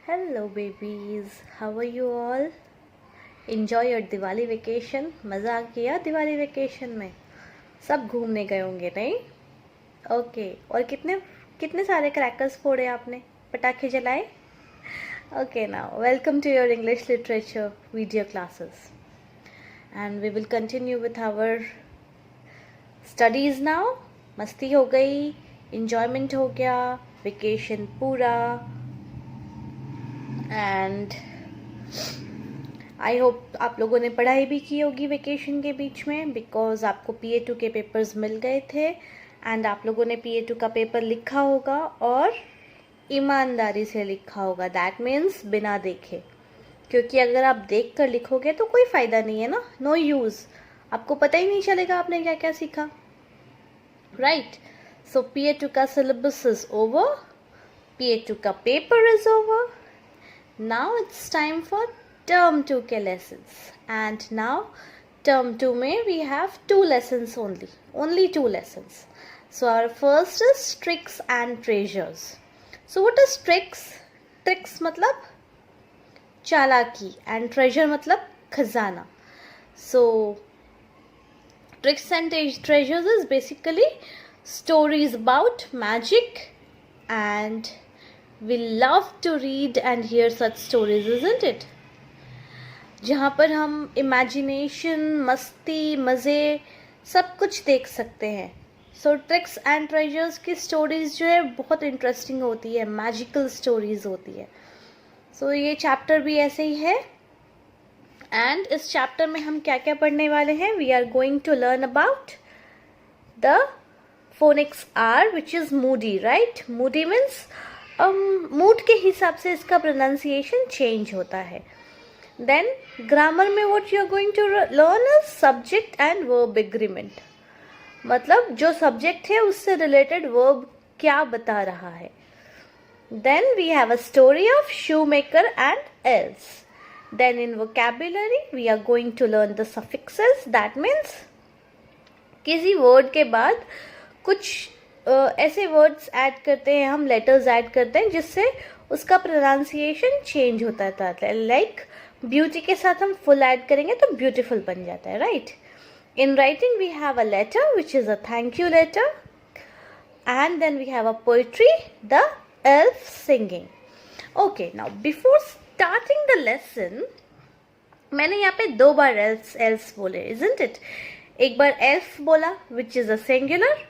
Hello babies, how are you all? Enjoy your Diwali vacation. मज़ा आ गया Diwali vacation में? सब घूमने गए होंगे नहीं? ओके. और कितने कितने सारे क्रैकर्स फोड़े आपने? पटाखे जलाए? Okay, now welcome to your English literature video classes, and we will continue with our studies now. मस्ती हो गई, enjoyment हो गया, वेकेशन पूरा, एंड आई होप आप लोगों ने पढ़ाई भी की होगी वेकेशन के बीच में, बिकॉज आपको PA2 के पेपर्स मिल गए थे एंड आप लोगों ने PA2 का पेपर लिखा होगा और ईमानदारी से लिखा होगा. दैट मीन्स बिना देखे, क्योंकि अगर आप देख कर लिखोगे तो कोई फ़ायदा नहीं है ना, नो यूज़. आपको पता ही नहीं चलेगा आपने क्या क्या सीखा. राइट. सो PA2 का सिलेबस इज ओवर, PA2 का paper is over. Now it's time for term 2 के lessons, and now term 2 में we have 2 lessons only 2 lessons. So our first is tricks and treasures. So what is tricks? Tricks मतलब चालाकी and treasure मतलब खजाना. So tricks and treasures is basically stories about magic, and we love to read and hear such stories, isn't it? जहाँ पर हम imagination, मस्ती, मज़े सब कुछ देख सकते हैं. सो ट्रिक्स एंड ट्रेजर्स की स्टोरीज़ जो है बहुत इंटरेस्टिंग होती है, मैजिकल स्टोरीज़ होती है. सो ये चैप्टर भी ऐसे ही है. एंड इस चैप्टर में हम क्या क्या पढ़ने वाले हैं? We are going to learn about the phonics R which is moody. Right. Moody means mood के हिसाब से इसका प्रोनाउंसिएशन चेंज होता है. देन ग्रामर में what you are going to learn is subject and verb agreement. मतलब जो subject है उससे रिलेटेड वर्ब क्या बता रहा है. Then we have a story of shoemaker and elves. Then in vocabulary we are going to learn the suffixes. That means किसी word के बाद कुछ ऐसे वर्ड्स ऐड करते हैं हम, लेटर्स ऐड करते हैं जिससे उसका प्रोनाउंसिएशन चेंज होता है. लाइक ब्यूटी के साथ हम फुल ऐड करेंगे तो ब्यूटीफुल बन जाता है. Right. In writing we have a letter which is a thank you letter, and then we have a poetry, the elf singing. Okay. Now before starting the lesson, मैंने यहाँ पे 2 बार elves बोले, इजंट इट? एक बार elf बोला which is a singular,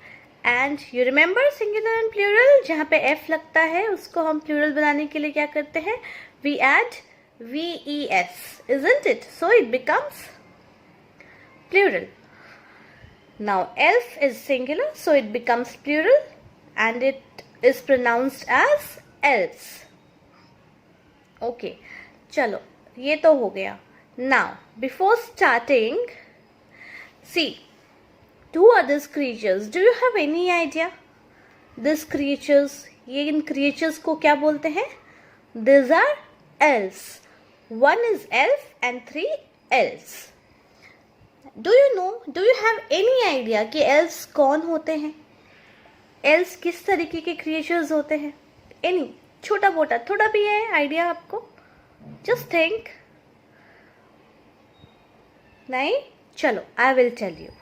and you remember singular and plural. जहाँ पे एफ लगता है उसको हम प्लूरल बनाने के लिए क्या करते हैं? We add VES, isn't it? So it becomes plural. Now elf is singular, so it becomes plural, and it is pronounced as elves. Okay, चलो ये तो हो गया. Now before starting, see, 2 other creatures. Do you have any idea? These creatures, ये इन creatures को क्या बोलते हैं? These are elves. 1 is elf and 3 elves. Do you know? Do you have any idea कि elves कौन होते हैं? Elves किस तरीके के creatures होते हैं? Any छोटा मोटा थोड़ा भी है आइडिया आपको? Just think. नहीं? चलो, I will tell you.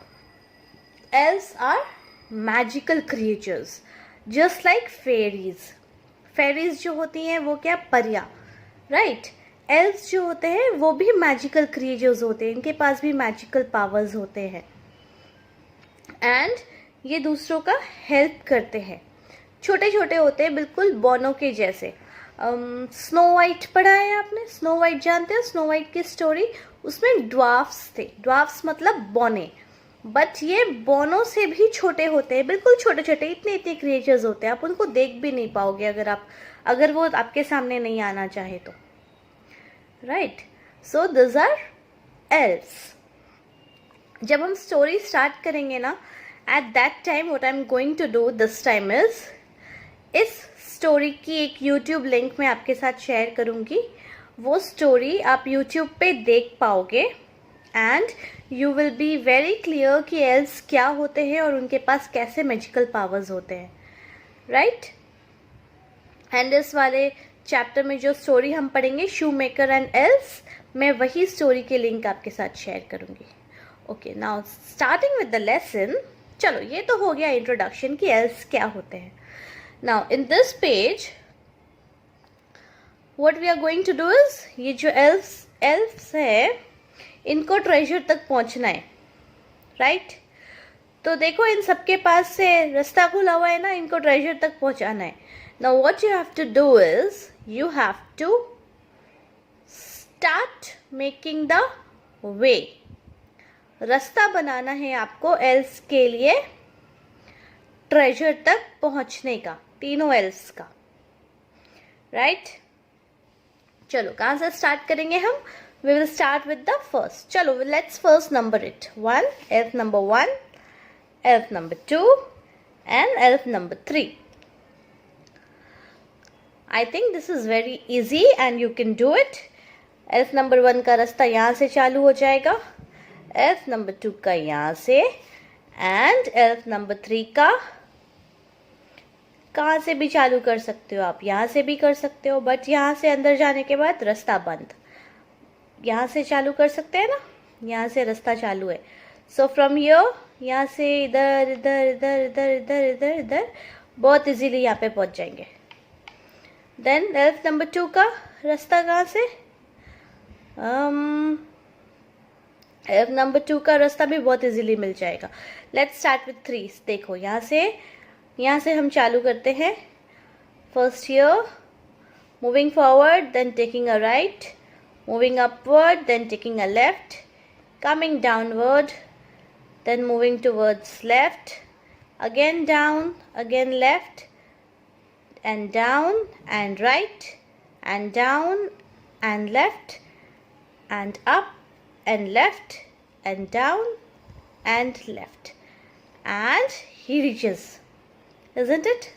Elves are magical creatures, just like fairies. Fairies जो होती हैं वो क्या? परियां. राइट. Elves जो होते हैं वो भी मैजिकल क्रिएचर्स होते हैं, इनके पास भी मैजिकल पावर्स होते हैं, एंड ये दूसरों का हेल्प करते हैं. छोटे छोटे होते हैं, बिल्कुल बोनो के जैसे. स्नो वाइट पढ़ा है आपने? स्नो वाइट जानते हो? स्नो वाइट की स्टोरी, उसमें ड्वार्फ्स थे. ड्वार्फ्स मतलब बोने, बट ये बोनो से भी छोटे होते हैं, बिल्कुल छोटे छोटे. इतने इतने क्रिएचर्स होते हैं, आप उनको देख भी नहीं पाओगे अगर वो आपके सामने नहीं आना चाहे तो. Right. So this are elves. जब हम स्टोरी स्टार्ट करेंगे ना, at that time what I am going to do this time is, इस स्टोरी की एक यूट्यूब लिंक मैं आपके साथ शेयर करूंगी. वो स्टोरी आप यूट्यूब पे देख पाओगे, and you will be very clear कि एल्व्स क्या होते हैं और उनके पास कैसे मैजिकल पावर्स होते हैं. राइट. एंड इस वाले चैप्टर में जो स्टोरी हम पढ़ेंगे शू मेकर एंड एल्व्स, मैं वही स्टोरी के लिंक आपके साथ शेयर करूँगी। Okay, now starting with the lesson. चलो, ये तो हो गया इंट्रोडक्शन कि एल्व्स क्या होते हैं। Now in this page what we are going to do is, ये जो एल्व्स है इनको ट्रेजर तक पहुंचना है, राइट? तो देखो इन सबके पास से रास्ता खुला हुआ है ना, इनको ट्रेजर तक पहुंचाना है। Now what you have to do is you have to start making the way. रास्ता बनाना है आपको एल्व्स के लिए ट्रेजर तक पहुंचने का, तीनों एल्व्स का, राइट? चलो, कहाँ से स्टार्ट करेंगे हम? We will start with the first. चलो, let's first number it. 1, elf number 1, elf number 2, and elf number 3. I think this is very easy and you can do it. Elf number 1 का रास्ता यहाँ से चालू हो जाएगा, elf number 2 का यहाँ से, and elf number 3 का कहाँ से भी चालू कर सकते हो आप, यहाँ से भी कर सकते हो, बट यहाँ से अंदर जाने के बाद रास्ता बंद। यहाँ से चालू कर सकते हैं ना, यहाँ से रास्ता चालू है। सो फ्रॉम हियर, यहाँ से इधर इधर इधर इधर इधर इधर इधर बहुत इजीली यहाँ पे पहुँच जाएंगे। देन एल्फ नंबर 2 का रास्ता कहाँ से? एल्फ नंबर 2 का रास्ता भी बहुत इजीली मिल जाएगा। Let's start with 3। देखो, यहाँ से हम चालू करते हैं। First here, moving forward, then taking a right, moving upward, then taking a left, coming downward, then moving towards left, again down, again left, and down, and right, and down, and left, and up, and left, and down, and left, and he reaches, isn't it?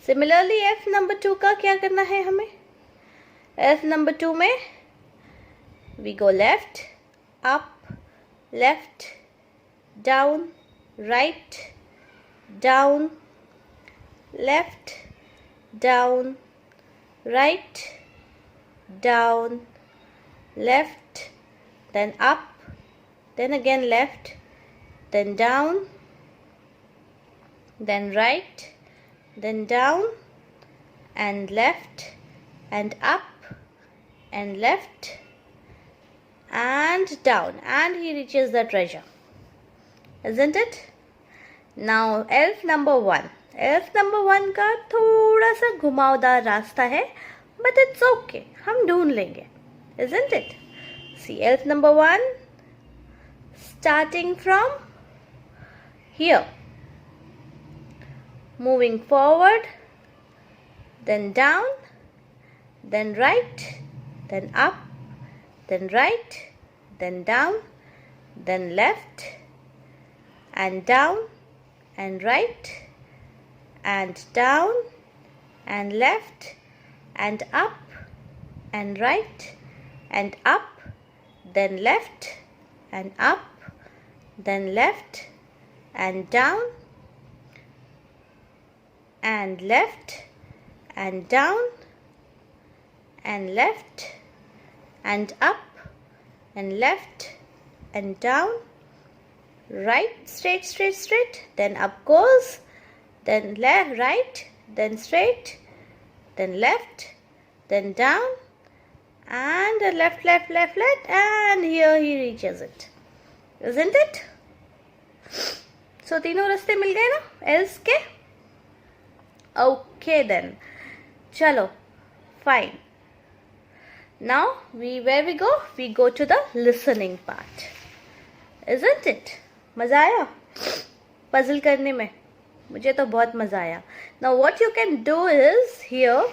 Similarly, F number 2 का क्या करना है हमें? F number 2 में we go left, up, left, down, right, down, left, down, right, down, left, then up, then again left, then down, then right, then down, and left, and up, and left, and down, and he reaches the treasure, isn't it? Now elf number 1, elf number 1 का थोड़ा सा घुमावदार रास्ता है, but it's okay, हम ढूंढ लेंगे, isn't it? See, elf number 1 starting from here, moving forward, then down, then right, then up, then right, then down, then left, and down, and right, and down, and left, and up, and right, and up, then left, and up, then left, and down, and left, and down, and left, and up, and left, and down, right, straight, straight, straight, then up goes, then left, right, then straight, then left, then down, and left, left, left, left, and here he reaches it, isn't it? So तीनों रास्ते मिल गए ना else के? Okay then, चलो, fine. Now where we go? We go to the listening part, isn't it? मजा आया puzzle करने में? मुझे तो बहुत मजा आया. Now what you can do is here,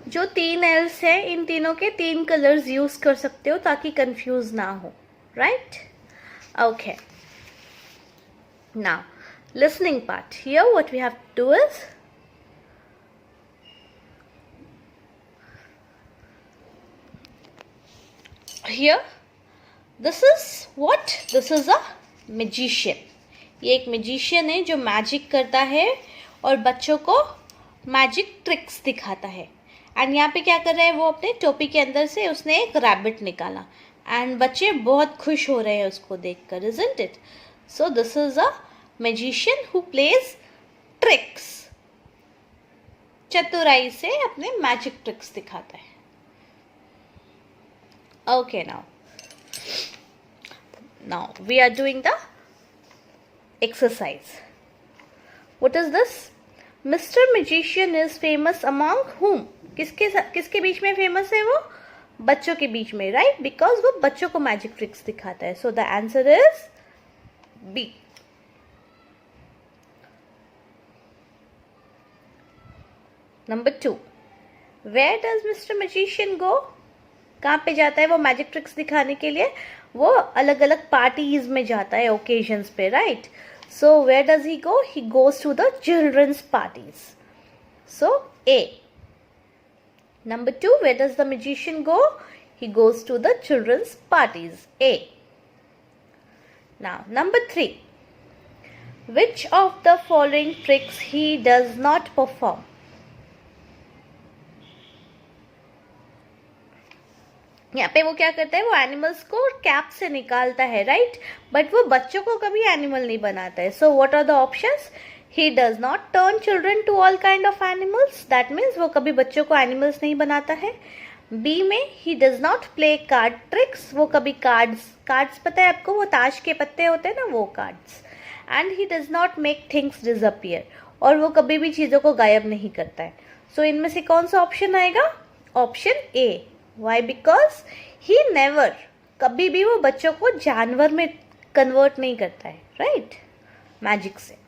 जो 3 एल्स है इन तीनों के 3 कलर्स यूज कर सकते हो ताकि कंफ्यूज ना हो, right? Okay. Now listening part. Here what we have to do is here this is a magician. ये एक मैजिशियन है जो मैजिक करता है और बच्चों को मैजिक ट्रिक्स दिखाता है। एंड यहाँ पे क्या कर रहा है वो, अपने टोपी के अंदर से उसने एक रैबिट निकाला एंड बच्चे बहुत खुश हो रहे हैं उसको देखकर, isn't it? So this is a magician who plays tricks. चतुराई से अपने मैजिक ट्रिक्स दिखाता है। Okay, now we are doing the exercise. What is this? Mr. Magician is famous among whom? किसके बीच में फेमस है वो? बच्चों के बीच में, राइट? बिकॉज वो बच्चों को मैजिक ट्रिक्स दिखाता है। So the answer is B. Number 2, where does mister magician go? कहाँ पे जाता है वो मैजिक ट्रिक्स दिखाने के लिए? वो अलग अलग पार्टीज में जाता है, ओकेजन्स पे, right? So where does he go? He goes to the children's parties. So A. Number 2, where does the magician go? He goes to the children's parties. A. Now, number 3, which of the following tricks he does not perform? यहाँ पे वो क्या करता है, वो animals को cap से निकालता है, राइट? बट वो बच्चों को कभी एनिमल नहीं बनाता है। So what are the options? He does not turn children to all kind of animals. That means वो कभी बच्चों को एनिमल्स नहीं बनाता है। बी में he does not play card tricks. वो कभी कार्ड्स पता है आपको, वो ताश के पत्ते होते हैं ना, वो cards. And he does not make things disappear. और वो कभी भी चीज़ों को गायब नहीं करता है। So इनमें से कौन सा ऑप्शन आएगा? Option A. Why? Because he never, कभी भी वो बच्चों को जानवर में कन्वर्ट नहीं करता है, राइट? मैजिक से।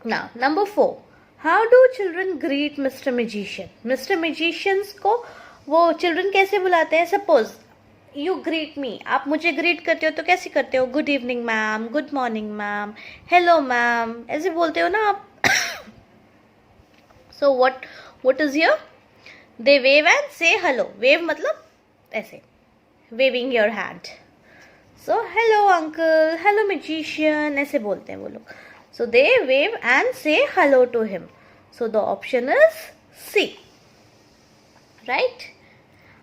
Now, number 4, how do children greet Mr. Magician? Mr. Magicians को वो children कैसे बुलाते हैं? Suppose you greet me, आप मुझे greet करते हो तो कैसे करते हो? Good evening ma'am, good morning ma'am, hello ma'am, ऐसे बोलते हो ना आप? So what is here? They wave and say hello. Wave मतलब ऐसे, waving your hand. So hello uncle, hello magician, ऐसे बोलते हैं वो लोग। So they wave and say hello to him. So the option is C. Right?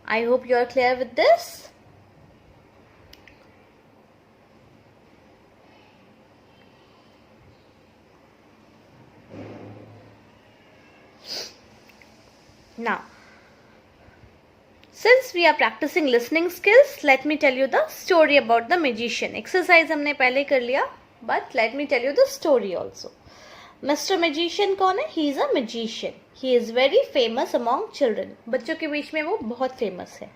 I hope you are clear with this. Now, since we are practicing listening skills, let me tell you the story about the magician. Exercise हमने पहले कर लिया, but let me tell you the story also. Mr. Magician कौन है? He is a magician. He is very famous among children. बच्चों के बीच में वो बहुत famous है.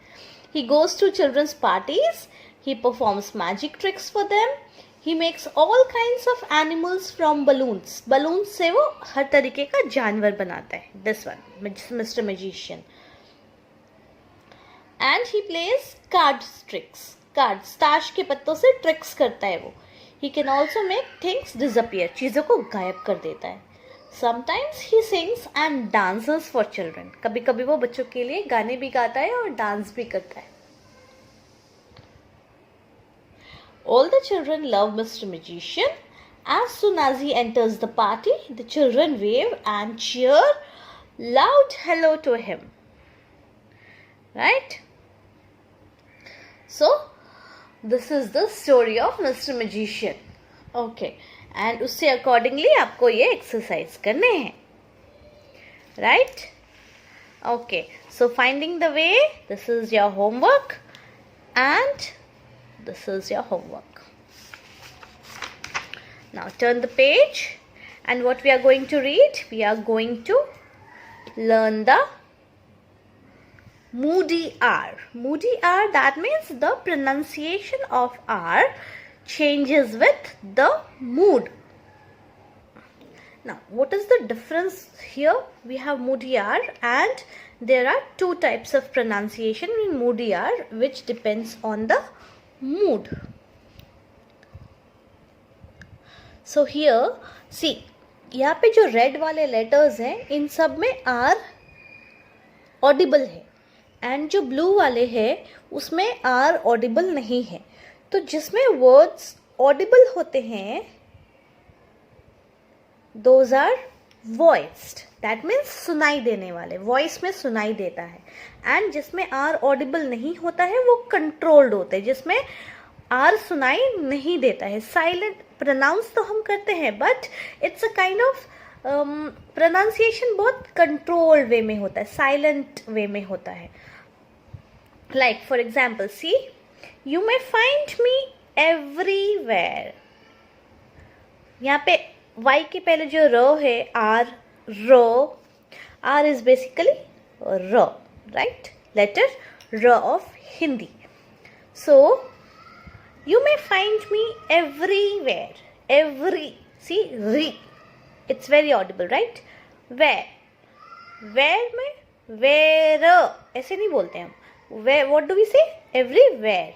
He goes to children's parties. He performs magic tricks for them. He makes all kinds of animals from balloons. Balloons से वो हर तरीके का जानवर बनाता है. This one, Mr. Magician. And he plays card tricks. Cards, ताश के पत्तों से tricks करता है वो. He can also make things disappear. चीज़ों को गायब कर देता है. Sometimes he sings and dances for children. कभी कभी वो बच्चों के लिए गाने भी गाता है और डांस भी करता है. All the children love Mr. Magician. As soon as he enters the party, the children wave and cheer loud hello to him. Right? So, this is the story of Mr. Magician. Okay. And उससे accordingly आपको ये exercise करने हैं. Right? Okay. So, finding the way, this is your homework. And this is your homework. Now, turn the page. And what we are going to read? We are going to learn the Moody R. Moody R, that means the pronunciation of R changes with the mood. Now, what is the difference here? We have Moody R and there are two types of pronunciation in Moody R which depends on the mood. So here, see, यहाँ पे जो red वाले letters हैं इन सब में R Audible है and जो blue वाले हैं उसमें R ऑडिबल नहीं है. तो जिसमें वर्ड्स ऑडिबल होते हैं those are voiced that means सुनाई देने वाले, वॉइस में सुनाई देता है. एंड जिसमें आर ऑडिबल नहीं होता है वो कंट्रोल्ड होते हैं, जिसमें आर सुनाई नहीं देता है. साइलेंट प्रोनाउंस तो हम करते हैं but it's a kind of pronunciation बहुत कंट्रोल्ड वे में होता है, साइलेंट वे में होता है. Like for example see, you may find me everywhere. यहाँ पे वाई के पहले जो र है आर, रो, आर इज बेसिकली र, राइट, लेटर र of Hindi. So you may find me everywhere, every, see री, it's very audible, right. Where, where में वेर ऐसे नहीं बोलते हम. Where, what do we say, everywhere.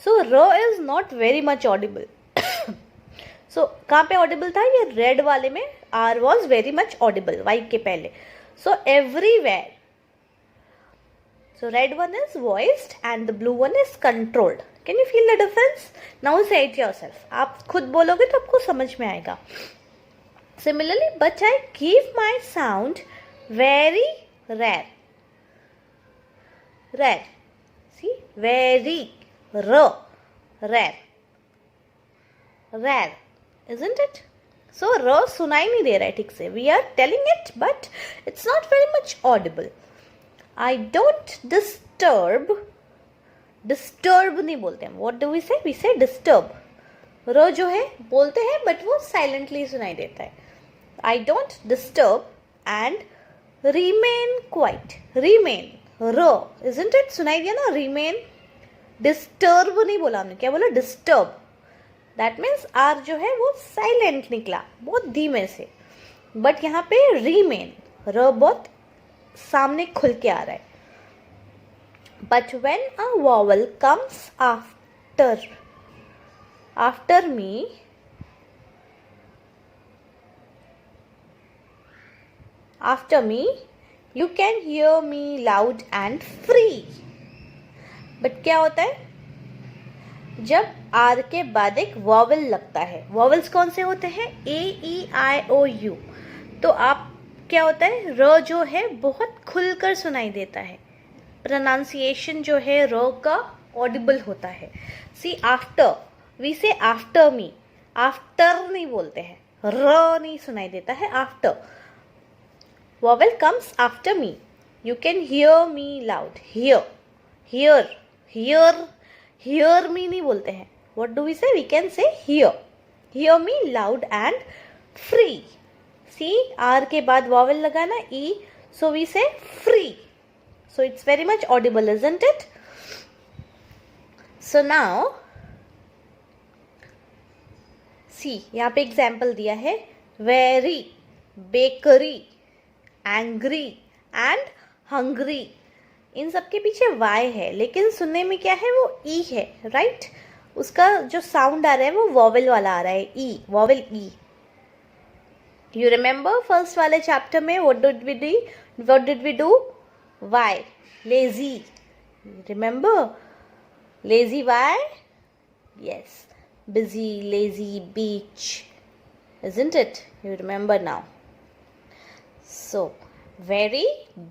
So र is not very much audible. So कहाँ पे ऑडिबल था, ये रेड वाले में R was very much audible Y के पहले. So everywhere. So red one is voiced and the blue one is controlled. Can you feel the difference? Now say it yourself. आप खुद बोलोगे तो आपको समझ में आएगा. Similarly, but I give my sound very rare. Rare, C, very, र, rare, rare, isn't it? So र सुनाई नहीं दे रहा है ठीक से. We are telling it but it's not very much audible. I don't disturb. Disturb नहीं बोलते हम. What do we say? We say disturb. र जो है बोलते हैं but वो silently सुनाई देता है. I don't disturb and remain quiet. Remain, raw, isn't it? सुनाई दिया ना, remain. Disturb नहीं बोला हमने, क्या बोला? Disturb. दैट मीन्स आर जो है वो साइलेंट निकला, बहुत धीमे से. बट यहाँ पे रीमेन, र बहुत सामने खुल के आ रहा है. But when a vowel comes after, after me, after me, you can hear me loud and free. But क्या होता है जब आर के बाद एक वॉवल लगता है. वॉवल्स कौन से होते हैं? ए, ई, आई, ओ, यू. तो आप क्या होता है, र जो है बहुत खुलकर सुनाई देता है. प्रोनाउंसिएशन जो है र का ऑडिबल होता है. सी, आफ्टर, वी से आफ्टर मी. आफ्टर नहीं बोलते हैं, र नहीं सुनाई देता है, after. Vowel comes after me. You can hear me loud. Here, here, here, hear me नहीं बोलते हैं. what do we say? we can say hear. hear me loud and free. see, r के बाद vowel लगा ना, e, so we say free. so it's very much audible, isn't it? so now see, यहाँ पे example दिया है very, bakery, angry and hungry. इन सब के पीछे वाई है लेकिन सुनने में क्या है, वो ई है, राइट. उसका जो साउंड आ रहा है वो वॉवल वाला आ रहा है, E, vowel E. You remember first वाले चैप्टर में what did we do? Y, lazy. Remember lazy Y? Yes, busy, lazy, beach, isn't it? you remember now. so very,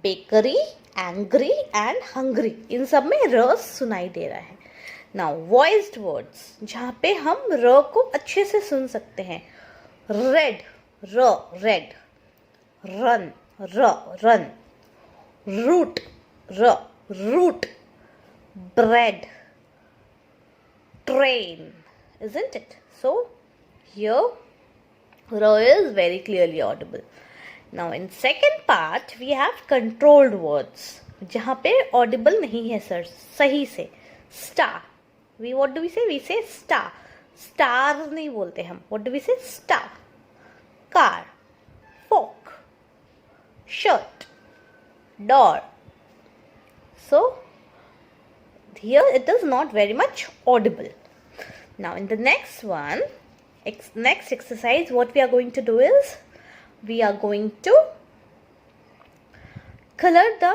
bakery, angry and hungry, इन सब में र सुनाई दे रहा है. Now voiced words जहाँ पे हम र को अच्छे से सुन सकते हैं. रेड, र, रेड. रन, र, रन. रूट, र, root. Bread, train, isn't it? so here r is very clearly audible. Now in second part we have controlled words जहाँ पे audible नहीं है सर सही से. star, we what do we say? we say star. star नहीं बोलते हम. what do we say? star. car, fork, shirt, door. so here it is not very much audible. now in the next one, next exercise, what we are going to do is we are going to color the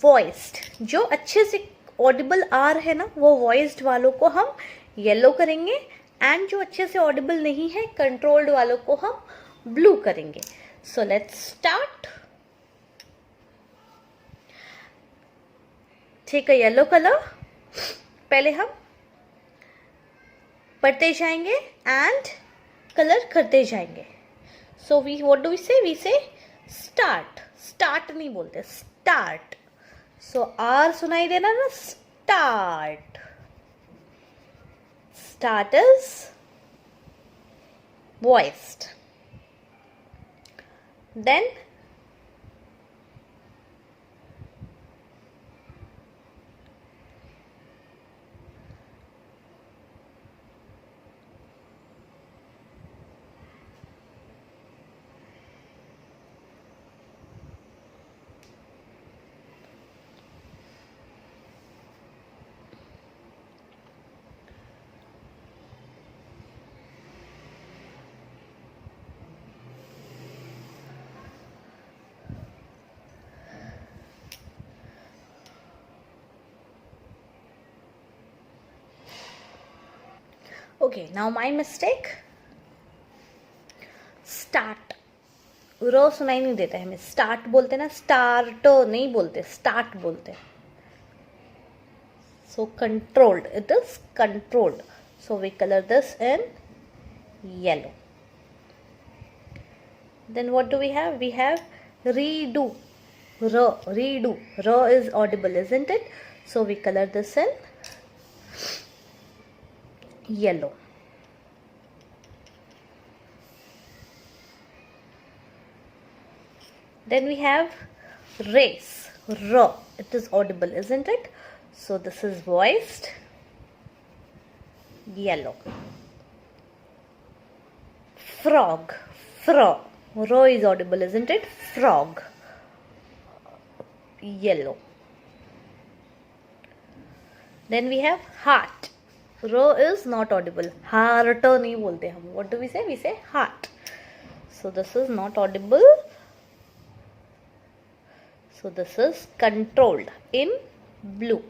voiced. जो अच्छे से audible R है ना, वो voiced वालों को हम yellow करेंगे and जो अच्छे से audible नहीं है controlled वालों को हम blue करेंगे. So let's start. Take a yellow color. पहले हम पढ़ते जाएंगे and कलर करते जाएंगे. So what do we say? We say start. Start नहीं बोलते, start. So R सुनाई देना ना, start. Start is voiced. Then okay, now my mistake. Start. रो सुनाई नहीं देता है हमें. स्टार्ट बोलते ना, स्टार्ट नहीं बोलते, स्टार्ट बोलते. So controlled. It is controlled. So we color this in yellow. Then what do we have? We have redo. Redo. Is audible, isn't it? So we color this in yellow. Then we have race. It is audible, isn't it? So this is voiced, yellow. Frog. Ro is audible, isn't it? Frog, yellow. Then we have heart. Ro is not audible. Heart nahi bolte hum. What do we say? We say heart. So this is not audible. So this is controlled in blue.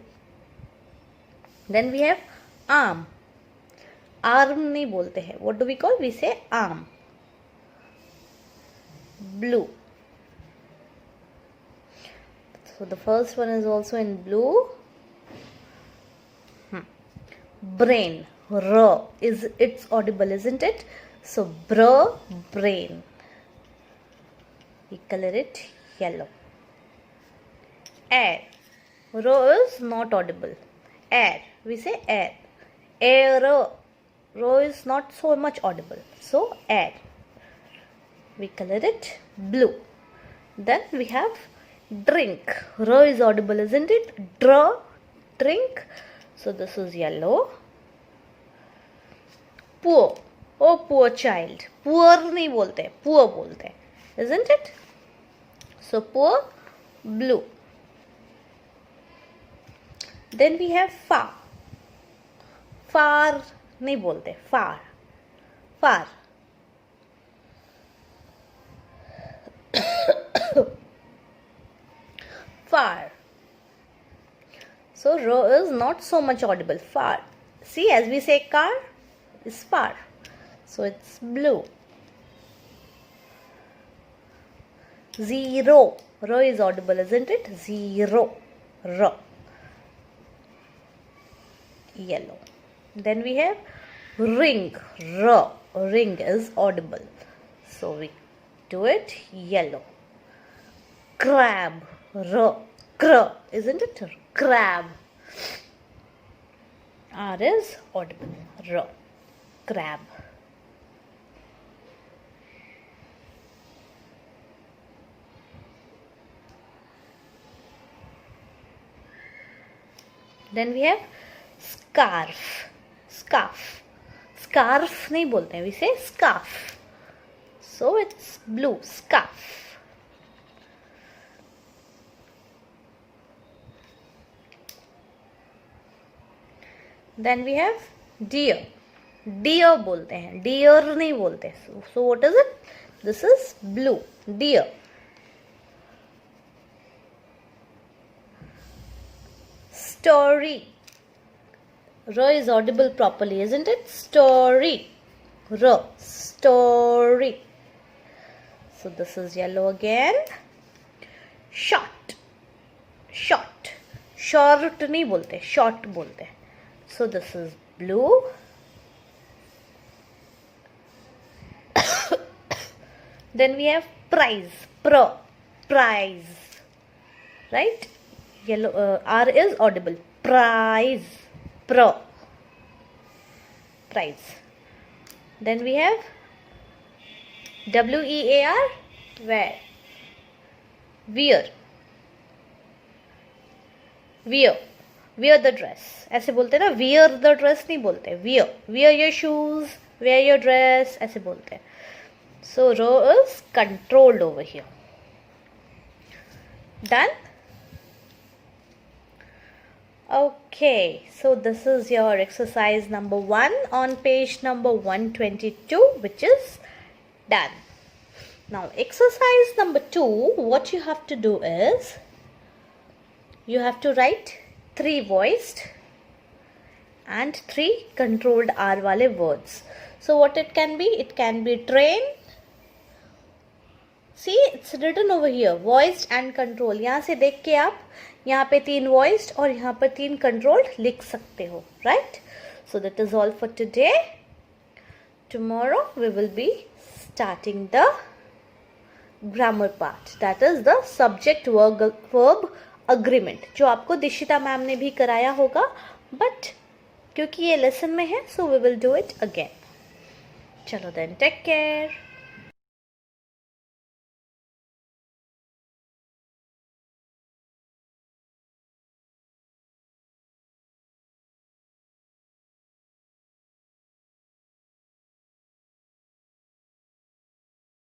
Then we have arm. Arm nahi bolte hai. What do we call? We say arm. Blue. So the first one is also in blue. Brain. It's audible, isn't it? So brain. We color it yellow. Air. Ro is not audible. Air. We say air. Air. Ro is not so much audible. So air. We color it blue. Then we have drink. Ro is audible, isn't it? Drink. So this is yellow. Poor. Oh, poor child. Poor nahi bolte. Poor bolte. Isn't it? So poor, blue. Then we have far. Far nahi bolte. Far. Far. So ro is not so much audible. Far. See, as we say car is far. So it's blue. Zero. Ro is audible, isn't it? Zero. Ro. Yellow. Then we have ring. Ring is audible. So we do it yellow. Crab. Isn't it? Crab. R is audible. Crab. Then we have scarf. Scarf नहीं बोलते हैं, we say scarf. So it's blue. Scarf. Then we have deer. Deer बोलते हैं, deer नहीं बोलते. So what is it? This is blue. Deer. Story. Ro is audible properly, isn't it? Story. Ro. Story. So this is yellow again. Short. Short. Short नहीं बोलते, short बोलते. So this is blue. Then we have prize. Prize. Right? Yellow R is audible. Prize. Prize. Then we have WEAR. Wear. Wear the dress. ऐसे बोलते ना, wear the dress नहीं बोलते, wear your shoes, wear your dress, ऐसे बोलते. So row is controlled over here. Done? Okay, so this is your exercise number 1 on page number 122, which is done. Now exercise number 2, what you have to do is, you have to write 3 voiced and 3 controlled R wale words. So what it can be? It can be train. See, it's written over here, voiced and controlled. यहाँ से देख के आप यहाँ पे 3 voiced और यहाँ पर 3 controlled लिख सकते हो, right? So that is all for today. Tomorrow we will be starting the grammar part. That is the subject verb agreement, जो आपको दिशिता मैम ने भी कराया होगा, but क्योंकि ये लेसन में है, so we will do it again. चलो then, take care.